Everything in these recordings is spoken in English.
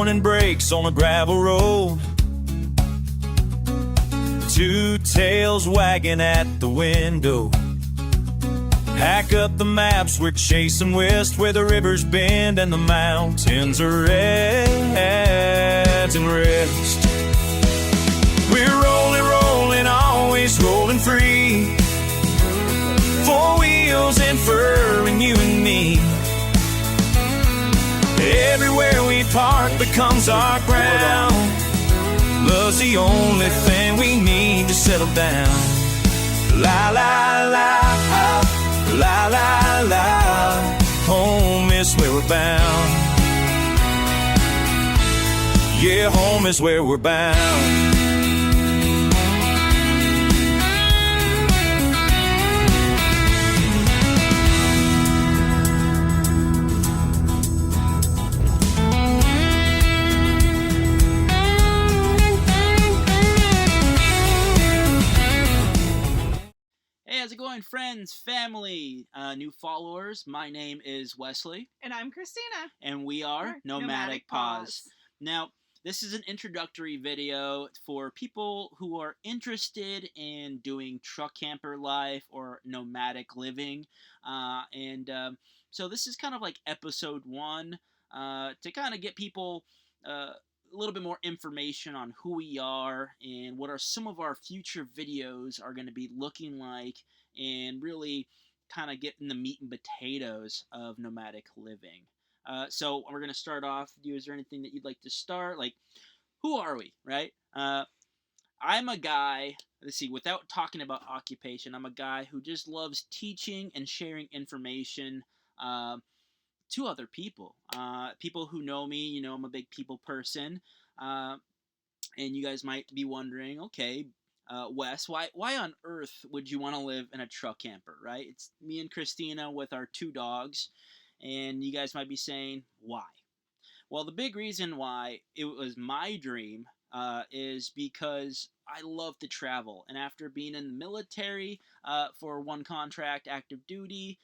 morning breaks on a gravel road, two tails wagging at the window. Pack up the maps, we're chasing west, where the rivers bend and the mountains are at and rest. We're rolling, rolling, always rolling free, four wheels and furring you and me. Everywhere we park becomes our ground. Love's the only thing we need to settle down. La la la, la la la, home is where we're bound. Yeah, home is where we're bound. How's it going, friends, family, new followers? My name is Wesley. And I'm Christina. And we are Nomadic Paws. Now, this is an introductory video for people who are interested in doing truck camper life or nomadic living. So this is kind of like episode 1 to kind of get people a little bit more information on who we are and what are some of our future videos are going to be looking like, and really kind of getting the meat and potatoes of nomadic living. So we're going to start off. Is there anything that you'd like to start? Like, who are we, right? I'm a guy, let's see, without talking about occupation, I'm a guy who just loves teaching and sharing information to other people. People who know me, you know, I'm a big people person. And you guys might be wondering, okay, Wes, why on earth would you want to live in a truck camper, right? It's me and Christina with our 2 dogs, and you guys might be saying, why? Well, the big reason why it was my dream is because I love to travel, and after being in the military for one contract, active duty,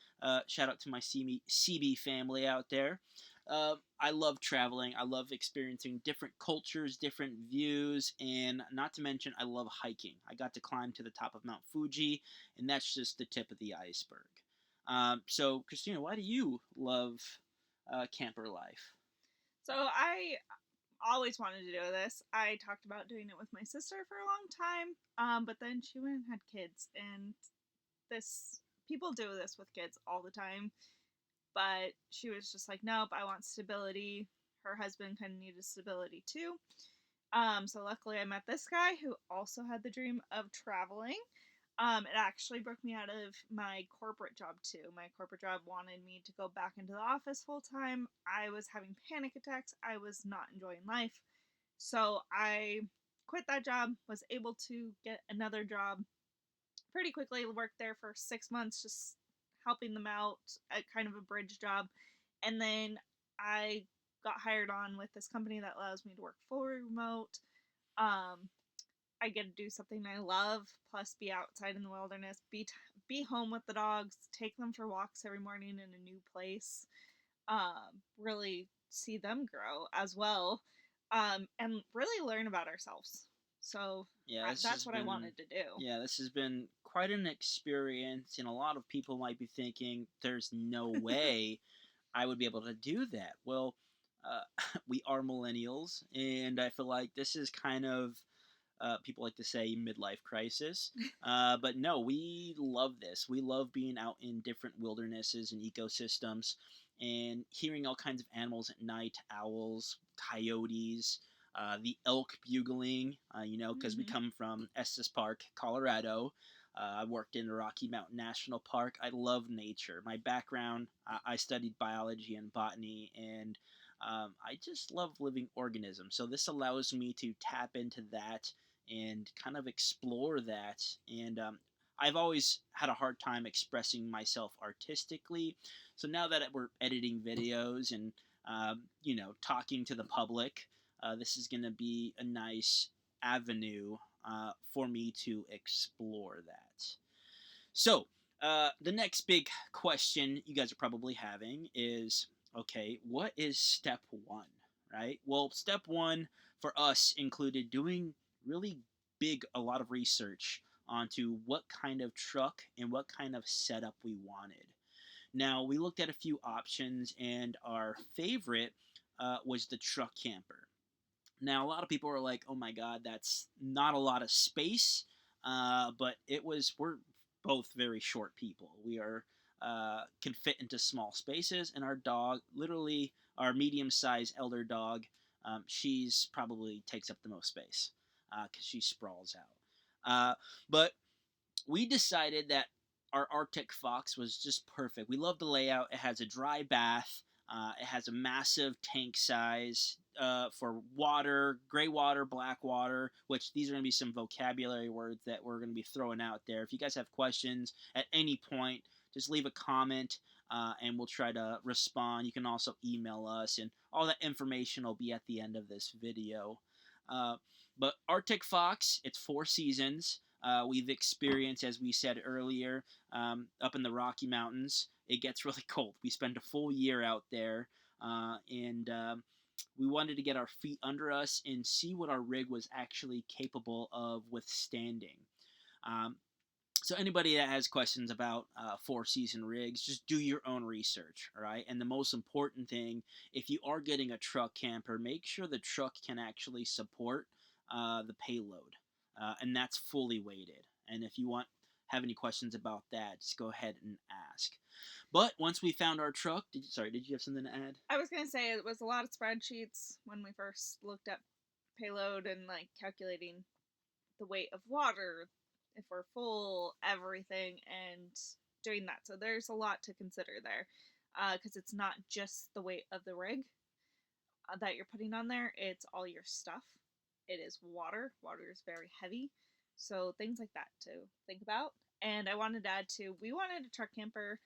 shout out to my CB family out there, I love traveling. I love experiencing different cultures, different views, and not to mention, I love hiking. I got to climb to the top of Mount Fuji, and that's just the tip of the iceberg. So, Christina, why do you love camper life? So I always wanted to do this. I talked about doing it with my sister for a long time, but then she went and had kids, and people do this with kids all the time. But she was just like, nope, I want stability. Her husband kind of needed stability too. So luckily I met this guy who also had the dream of traveling. It actually broke me out of my corporate job too. My corporate job wanted me to go back into the office full time. I was having panic attacks. I was not enjoying life. So I quit that job, was able to get another job pretty quickly, worked there for 6 months, just helping them out at kind of a bridge job. And then I got hired on with this company that allows me to work fully remote. I get to do something I love, plus be outside in the wilderness, be home with the dogs, take them for walks every morning in a new place, really see them grow as well, and really learn about ourselves. So yeah, that's what I wanted to do. Yeah, this has been quite an experience, and a lot of people might be thinking, there's no way I would be able to do that. Well, we are millennials, and I feel like this is kind of, people like to say, midlife crisis. But no, we love this. We love being out in different wildernesses and ecosystems and hearing all kinds of animals at night, owls, coyotes, the elk bugling, because we come from Estes Park, Colorado. I worked in the Rocky Mountain National Park. I love nature. My background, I studied biology and botany, and I just love living organisms. So this allows me to tap into that and kind of explore that. And I've always had a hard time expressing myself artistically. So now that we're editing videos and, talking to the public, this is going to be a nice avenue for me to explore that. So, the next big question you guys are probably having is, okay, what is step 1, right? Well, step one for us included doing really a lot of research onto what kind of truck and what kind of setup we wanted. Now, we looked at a few options, and our favorite was the truck camper. Now, a lot of people are like, "Oh my God, that's not a lot of space," but we're both very short people. We are can fit into small spaces, and our dog, literally our medium-sized elder dog, she's probably takes up the most space because she sprawls out. But we decided that our Arctic Fox was just perfect. We love the layout. It has a dry bath. It has a massive tank size for water, gray water, black water, which these are going to be some vocabulary words that we're going to be throwing out there. If you guys have questions at any point, just leave a comment and we'll try to respond. You can also email us, and all that information will be at the end of this video. But Arctic Fox, it's 4 seasons. We've experienced, as we said earlier, up in the Rocky Mountains, it gets really cold. We spend a full year out there, and we wanted to get our feet under us and see what our rig was actually capable of withstanding. So anybody that has questions about 4-season rigs, just do your own research, all right? And the most important thing, if you are getting a truck camper, make sure the truck can actually support the payload, and that's fully weighted. And if you have any questions about that, just go ahead and ask. But once we found our truck, did you have something to add? I was going to say it was a lot of spreadsheets when we first looked at payload and like calculating the weight of water, if we're full, everything, and doing that. So there's a lot to consider there, because it's not just the weight of the rig that you're putting on there, it's all your stuff. It is water. Water is very heavy. So things like that to think about. And I wanted to add too, we wanted a truck camper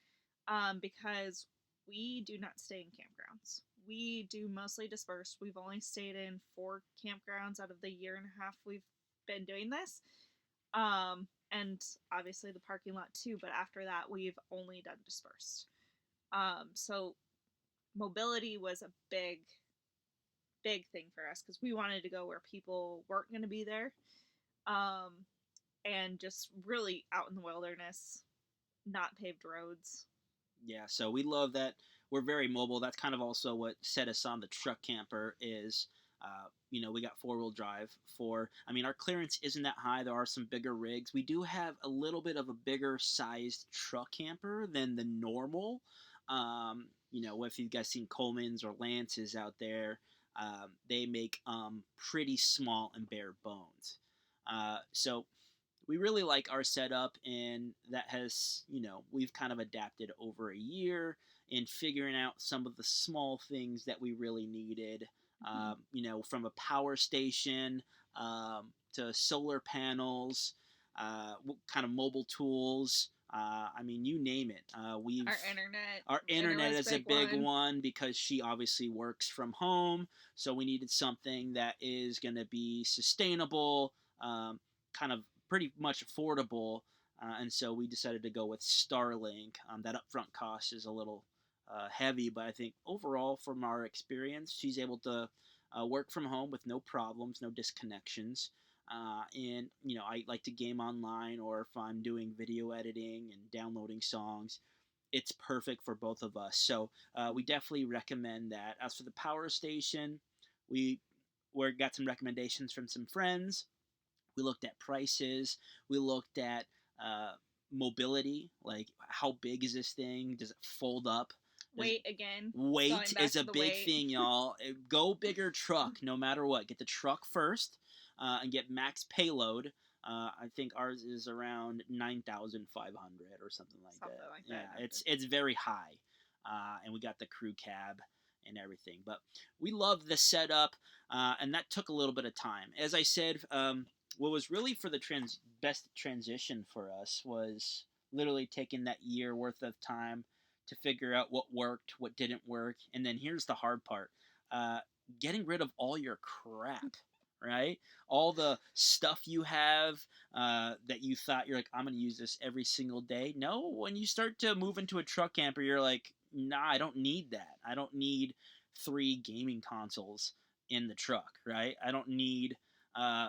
because we do not stay in campgrounds. We do mostly dispersed. We've only stayed in 4 campgrounds out of the year and a half we've been doing this. And obviously the parking lot too, but after that we've only done dispersed. So mobility was a big thing for us because we wanted to go where people weren't going to be there, and just really out in the wilderness, not paved roads. Yeah, so we love that we're very mobile. That's kind of also what set us on the truck camper is, we got 4-wheel drive our clearance isn't that high. There are some bigger rigs. We do have a little bit of a bigger sized truck camper than the normal. If you guys seen Coleman's or Lance's out there, they make pretty small and bare bones. So we really like our setup, and that has, we've kind of adapted over a year in figuring out some of the small things that we really needed, from a power station to solar panels, what kind of mobile tools. You name it. Our internet is a big one because she obviously works from home, so we needed something that is going to be sustainable, kind of pretty much affordable, and so we decided to go with Starlink. That upfront cost is a little heavy, but I think overall, from our experience, she's able to work from home with no problems, no disconnections. And I like to game online, or if I'm doing video editing and downloading songs, it's perfect for both of us. So we definitely recommend that. As for the power station, we got some recommendations from some friends. We looked at prices. We looked at mobility, like how big is this thing? Does it fold up? Weight again. Weight is a big thing, y'all. Go bigger truck, no matter what. Get the truck first. And get max payload. I think ours is around 9,500 or something like that. Yeah, it's very high, and we got the crew cab and everything. But we love the setup, and that took a little bit of time. As I said, what was really for the best transition for us was literally taking that year worth of time to figure out what worked, what didn't work, and then here's the hard part: getting rid of all your crap. Right? All the stuff you have that you thought you're like, I'm going to use this every single day. No, when you start to move into a truck camper, you're like, nah, I don't need that. I don't need 3 gaming consoles in the truck, right? I don't need uh,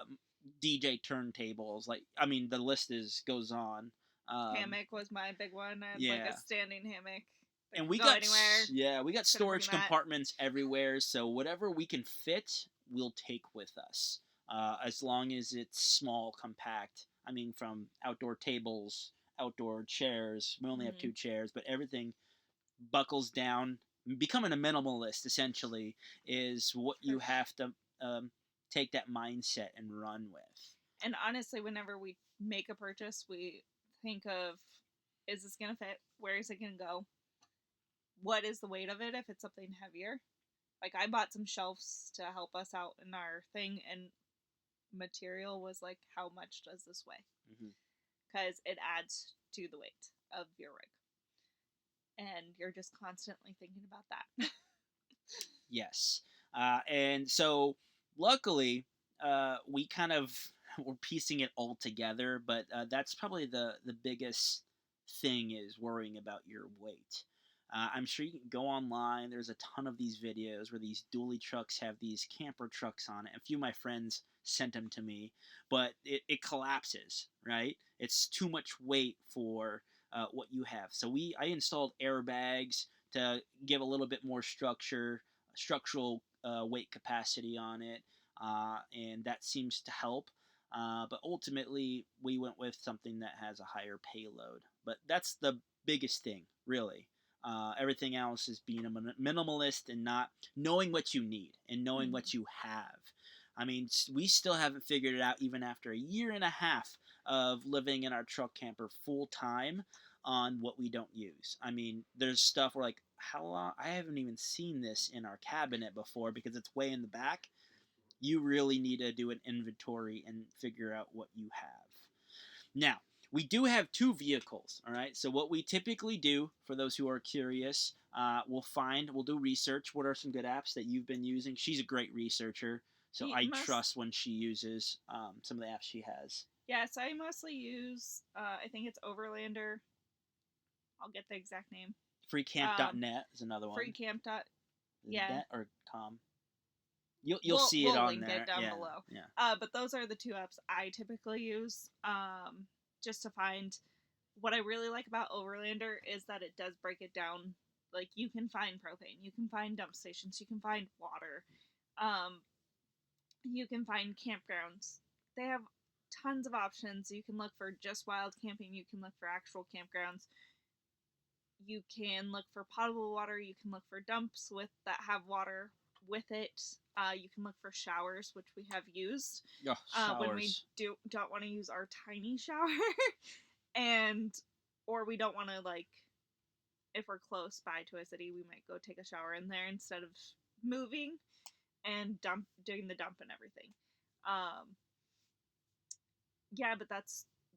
DJ turntables. Like, I mean, the list goes on. Hammock was my big one. I had like Yeah. a standing hammock that And could we go got anywhere. we got Couldn't bring storage that. compartments everywhere, so whatever we can fit, we'll take with us. As long as it's small, compact. I mean, from outdoor tables, outdoor chairs. We only have 2 chairs, but everything buckles down. Becoming a minimalist essentially is what you have to take that mindset and run with. And honestly, whenever we make a purchase, we think of, is this going to fit? Where is it going to go? What is the weight of it if it's something heavier? Like, I bought some shelves to help us out in our thing, and material was like, how much does this weigh? Because it adds to the weight of your rig. And you're just constantly thinking about that. Yes. And so, luckily, we kind of were piecing it all together, but that's probably the biggest thing is worrying about your weight. I'm sure you can go online. There's a ton of these videos where these dually trucks have these camper trucks on it. A few of my friends sent them to me, but it collapses, right? It's too much weight for what you have. So I installed airbags to give a little bit more structural weight capacity on it, and that seems to help. But ultimately, we went with something that has a higher payload. But that's the biggest thing, really. Everything else is being a minimalist and not knowing what you need and knowing what you have. I mean, we still haven't figured it out even after a year and a half of living in our truck camper full time on what we don't use. I mean, there's stuff where like, how long? I haven't even seen this in our cabinet before because it's way in the back. You really need to do an inventory and figure out what you have. Now, we do have 2 vehicles, all right? So what we typically do, for those who are curious, we'll do research. What are some good apps that you've been using? She's a great researcher, so I trust when she uses some of the apps she has. Yeah, so I mostly use, I think it's Overlander. I'll get the exact name. Freecamp.net is another one. Freecamp. Yeah. Net or com? You'll see it on link there. It down below. Yeah. But those are the 2 apps I typically use. Just to find what I really like about Overlander is that it does break it down. Like, you can find propane, you can find dump stations, you can find water, you can find campgrounds. They have tons of options. You can look for just wild camping, you can look for actual campgrounds, you can look for potable water, you can look for dumps that have water with it. You can look for showers, which we have used when we don't want to use our tiny shower, or we don't want to, like, if we're close by to a city, we might go take a shower in there instead of moving and doing the dump and everything. Yeah, but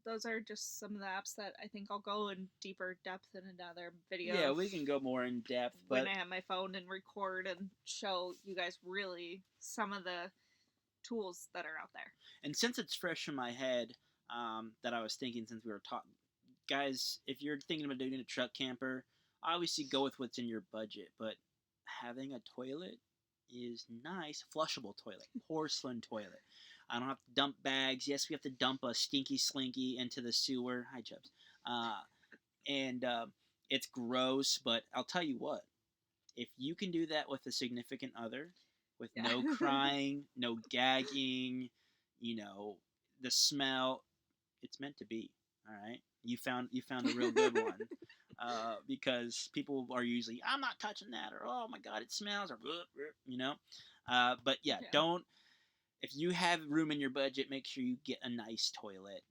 those are just some of the apps that I think I'll go in deeper depth in another video. Yeah, we can go more in depth. When I have my phone and record and show you guys really some of the tools that are out there. And since it's fresh in my head, that I was thinking since we were talking, guys, if you're thinking about doing a truck camper, obviously go with what's in your budget. But having a toilet is nice. Flushable toilet, porcelain toilet. I don't have to dump bags. Yes, we have to dump a stinky slinky into the sewer. Hi, Chubbs. And it's gross, but I'll tell you what. If you can do that with a significant other, with no crying, no gagging, the smell, it's meant to be. All right, you found a real good one. Because people are usually, I'm not touching that, or oh my god, it smells, or but don't. If you have room in your budget, make sure you get a nice toilet.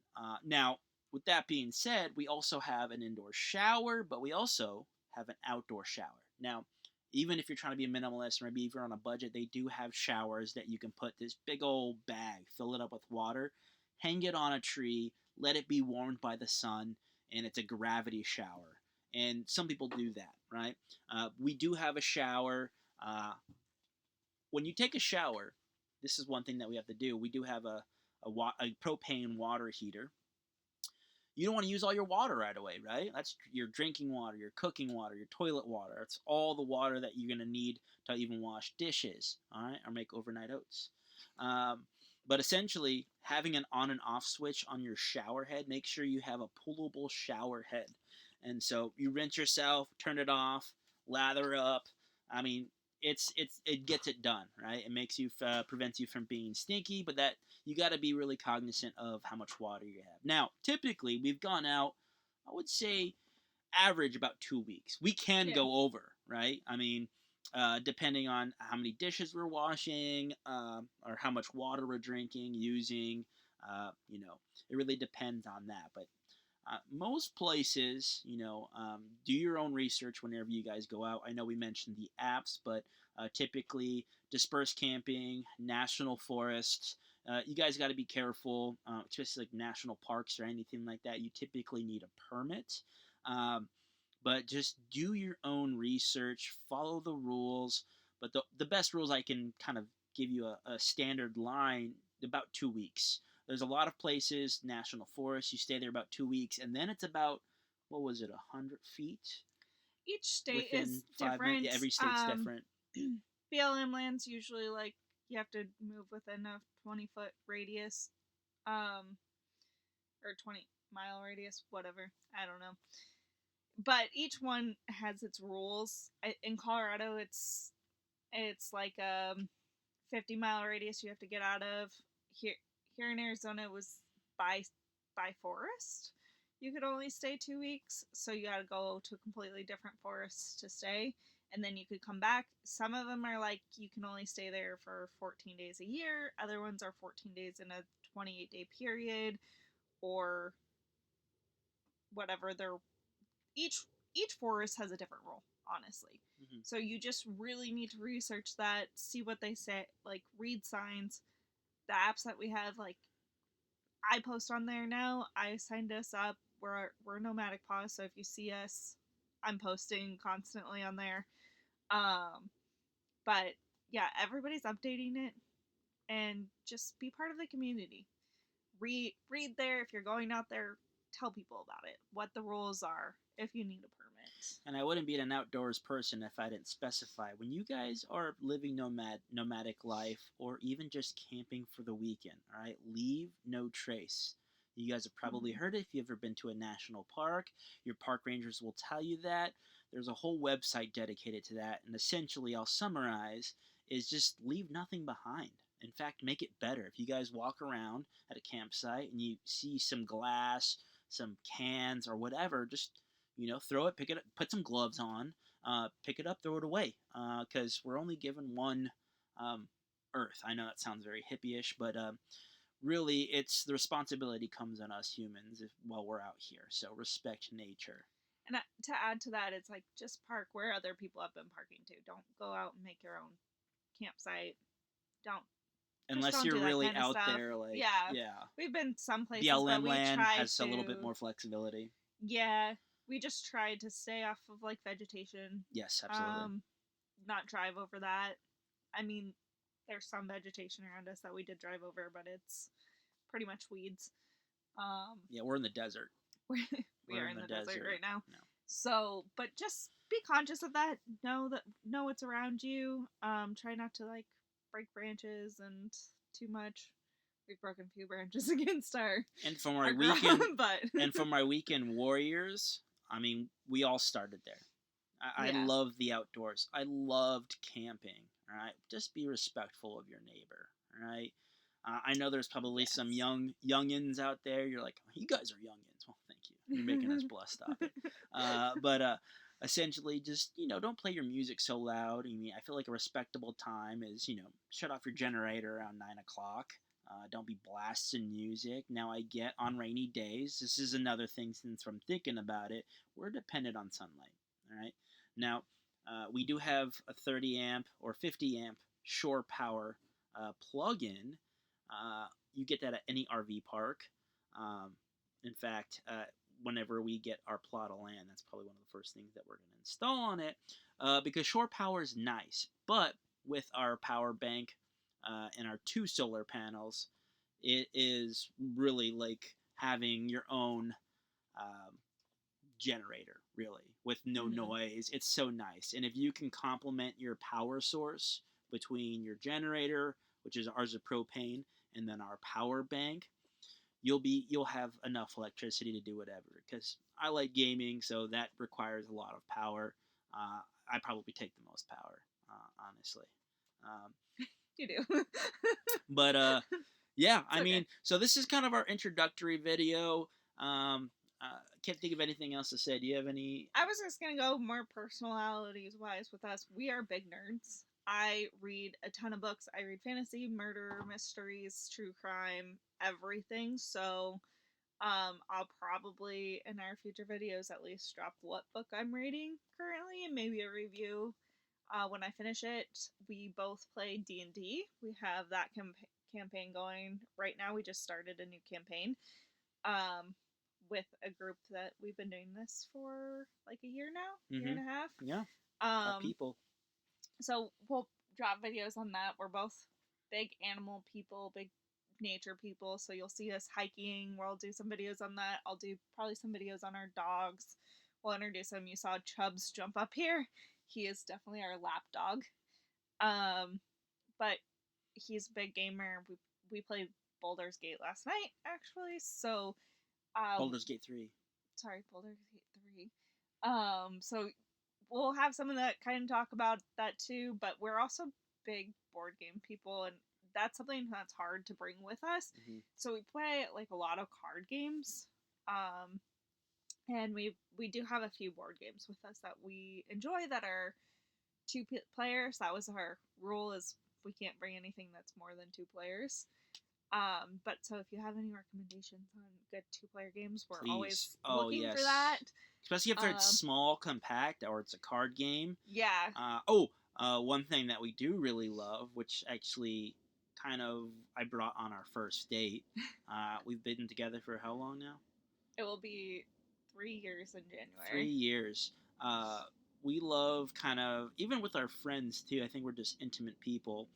Now, with that being said, we also have an indoor shower, but we also have an outdoor shower. Now, even if you're trying to be a minimalist, or maybe if you're on a budget, they do have showers that you can put this big old bag, fill it up with water, hang it on a tree, let it be warmed by the sun, and it's a gravity shower. And some people do that, right? We do have a shower. When you take a shower, this is one thing that we have to do. We do have a propane water heater. you don't want to use all your water right away, right? That's your drinking water, your cooking water, your toilet water. It's all the water that you're going to need to even wash dishes, all right, or make overnight oats. But essentially, having an on and off switch on your shower head, make sure you have a pullable shower head. And so you rinse yourself, turn it off, lather up. I mean, it gets it done, right? It makes you prevents you from being stinky, but that you got to be really cognizant of how much water you have. Now, typically we've gone out, I would say, average about 2 weeks. We can go over, right? I mean, depending on how many dishes we're washing, or how much water we're drinking, using, it really depends on that. But most places, do your own research whenever you guys go out. I know we mentioned the apps, but typically dispersed camping, national forests, you guys got to be careful, especially like national parks or anything like that. You typically need a permit. But just do your own research, follow the rules. But the best rules I can kind of give you a standard line, about 2 weeks. There's a lot of places, national forests, you stay there about 2 weeks, and then it's about, what was it, 100 feet? Each state within is 5 different. minutes. Yeah, every state's different. BLM land's usually like you have to move within a 20-foot radius, or 20-mile radius, whatever. I don't know. But each one has its rules. In Colorado, it's like a 50-mile radius you have to get out of. Here in Arizona, it was by forest. You could only stay 2 weeks, so you got to go to a completely different forest to stay, and then you could come back. Some of them are like you can only stay there for 14 days a year. Other ones are 14 days in a 28-day period, or whatever. They're each forest has a different rule, honestly. Mm-hmm. So you just really need to research that, see what they say, like read signs. The apps that we have, like I post on there now. I signed us up. We're Nomadic Paws, so if you see us, I'm posting constantly on there. But yeah, everybody's updating it, and just be part of the community. Read there if you're going out there. Tell people about it, what the rules are, if you need a permit. And I wouldn't be an outdoors person if I didn't specify. When you guys are living nomadic life, or even just camping for the weekend, all right, leave no trace. You guys have probably heard it if you've ever been to a national park. Your park rangers will tell you that. There's a whole website dedicated to that. And essentially, I'll summarize, is just leave nothing behind. In fact, make it better. If you guys walk around at a campsite and you see some glass, some cans, or whatever, just throw it, pick it up, put some gloves on, pick it up, throw it away, because we're only given one Earth. I know that sounds very hippie-ish, but really, it's the responsibility comes on us humans while we're out here. So respect nature. And to add to that, it's like just park where other people have been parking too. Don't go out and make your own campsite. Unless you're really out there, like yeah. We've been some places, BLM but we land tried has a little bit more flexibility. Yeah, we just tried to stay off of like vegetation. Yes, absolutely. Not drive over that. I mean, there's some vegetation around us that we did drive over, but it's pretty much weeds. Yeah, we're in the desert. we are in the desert right now. No. So, but just be conscious of that. Know what's around you. Try not to like break branches and too much. We've broken a few branches against our from our weekend, but and from our weekend warriors. I mean, we all started there. I love the outdoors. I loved camping. All right, just be respectful of your neighbor. All right. I know there's probably some youngins out there. You're like, you guys are youngins. Well, thank you. You're making us blush. Stop it. But essentially, just don't play your music so loud. I mean, I feel like a respectable time is shut off your generator around 9:00. Don't be blasting music. Now I get on rainy days. This is another thing, since I'm thinking about it, we're dependent on sunlight. All right. Now we do have a 30 amp or 50 amp shore power plug-in. You get that at any RV park. In fact, whenever we get our plot of land, that's probably one of the first things that we're going to install on it, because shore power is nice. But with our power bank and our 2 solar panels, it is really like having your own generator, really, with no Mhm. noise. It's so nice. And if you can complement your power source between your generator, which is ours is propane, and then our power bank, you'll have enough electricity to do whatever. Because I like gaming, so that requires a lot of power. I probably take the most power, honestly. Um, You do. but yeah, I It's okay. mean, so this is kind of our introductory video. Can't think of anything else to say. Do you have any? I was just gonna go more personalities wise with us. We are big nerds. I read a ton of books. I read fantasy, murder, mysteries, true crime, everything. So I'll probably in our future videos at least drop what book I'm reading currently and maybe a review when I finish it. We both play D&D. We have that campaign going right now. We just started a new campaign um, with a group that we've been doing this for like a year now, year and a half. Yeah, our Um, people. so we'll drop videos on that. We're both big animal people, big nature people. So you'll see us hiking. We'll do some videos on that. I'll do probably some videos on our dogs. We'll introduce him. You saw Chubbs jump up here. He is definitely our lap dog. But he's a big gamer. We played Boulder's Gate last night, actually. So, Baldur's Gate 3. sorry, Boulder's Gate 3. So we'll have some of that kind of talk about that too. But we're also big board game people, and that's something that's hard to bring with us. Mm-hmm. So we play like a lot of card games. And we do have a few board games with us that we enjoy that are two players. That was our rule, is we can't bring anything that's more than two players. But so if you have any recommendations on good 2-player games, we're Please. always Oh, looking yes. for that. Especially if it's small, compact, or it's a card game. Yeah. One thing that we do really love, which actually kind of I brought on our first date. We've been together for how long now? It will be 3 years in January. 3 years. We love kind of, even with our friends too, I think we're just intimate people.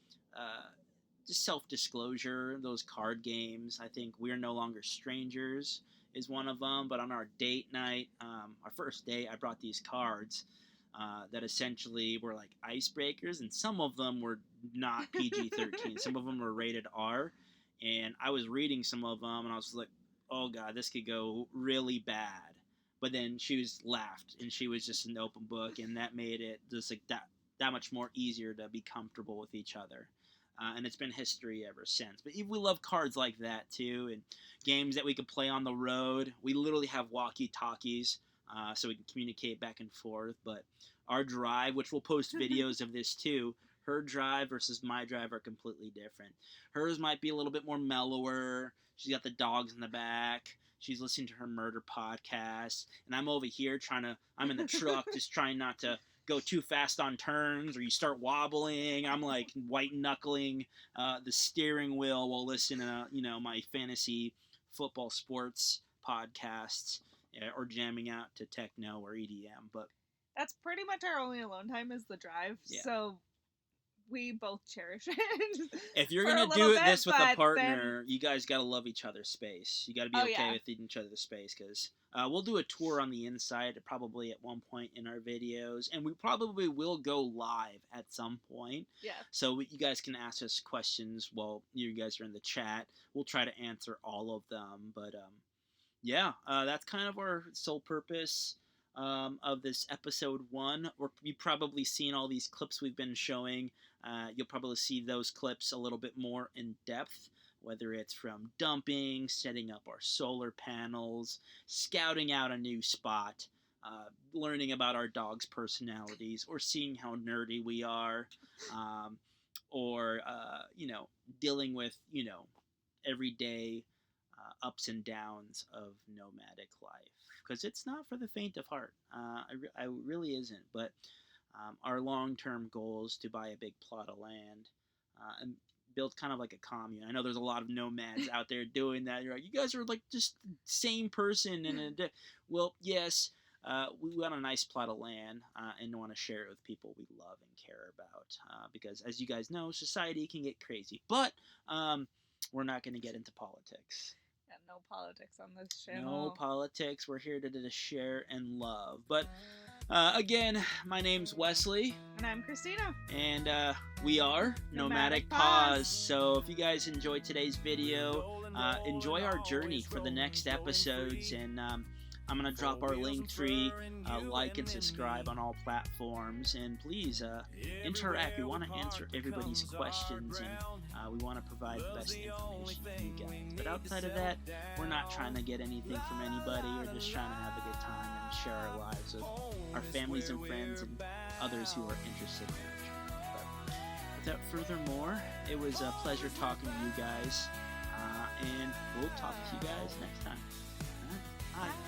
Just self-disclosure, those card games. I think We're No Longer Strangers is one of them. But on our date night, our first date, I brought these cards that essentially were like icebreakers, and some of them were not PG-13. Some of them were rated R, and I was reading some of them, and I was like, oh god, this could go really bad. But then she was laughed, and she was just an open book, and that made it just like that much more easier to be comfortable with each other. And it's been history ever since. But we love cards like that too, and games that we could play on the road. We literally have walkie-talkies, so we can communicate back and forth. But our drive, which we'll post videos of this too, her drive versus my drive are completely different. Hers might be a little bit more mellower. She's got the dogs in the back. She's listening to her murder podcast, and I'm over here I'm in the truck just trying not to go too fast on turns, or you start wobbling. I'm like white knuckling the steering wheel while listening to my fantasy football sports podcasts, or jamming out to techno or EDM. But that's pretty much our only alone time is the drive. Yeah. So we both cherish it. If you're for a gonna little do bit, this with a but partner, you guys gotta love each other's space. You gotta be Oh, okay yeah. with each other's space, because we'll do a tour on the inside probably at one point in our videos, and we probably will go live at some point. Yeah. So you guys can ask us questions while you guys are in the chat. We'll try to answer all of them. But yeah, that's kind of our sole purpose of this episode 1. You've probably seen all these clips we've been showing. You'll probably see those clips a little bit more in depth, whether it's from dumping, setting up our solar panels, scouting out a new spot, learning about our dog's personalities, or seeing how nerdy we are, or dealing with everyday ups and downs of nomadic life, because it's not for the faint of heart. I really isn't. But our long-term goal is to buy a big plot of land and build kind of like a commune. I know there's a lot of nomads out there doing that. You're like, you guys are like just the same person. Well, yes, we want a nice plot of land and want to share it with people we love and care about. Because as you guys know, society can get crazy. But we're not going to get into politics. no politics on this No channel. politics. We're here to just share and love. But again, my name's Wesley. And I'm Christina. And we are Nomadic Nomadic Paws. Paws. So if you guys enjoyed today's video, enjoy our journey for the next episodes. And I'm going to drop our link tree, like and subscribe on all platforms. And please interact. We want to answer everybody's questions, and we want to provide the best information for you guys. But outside of that, we're not trying to get anything from anybody. We're just trying to have a good time and share our lives with our families and friends and others who are interested in our journey. But without further more, it was a pleasure talking to you guys, and we'll talk to you guys next time. All right. Bye.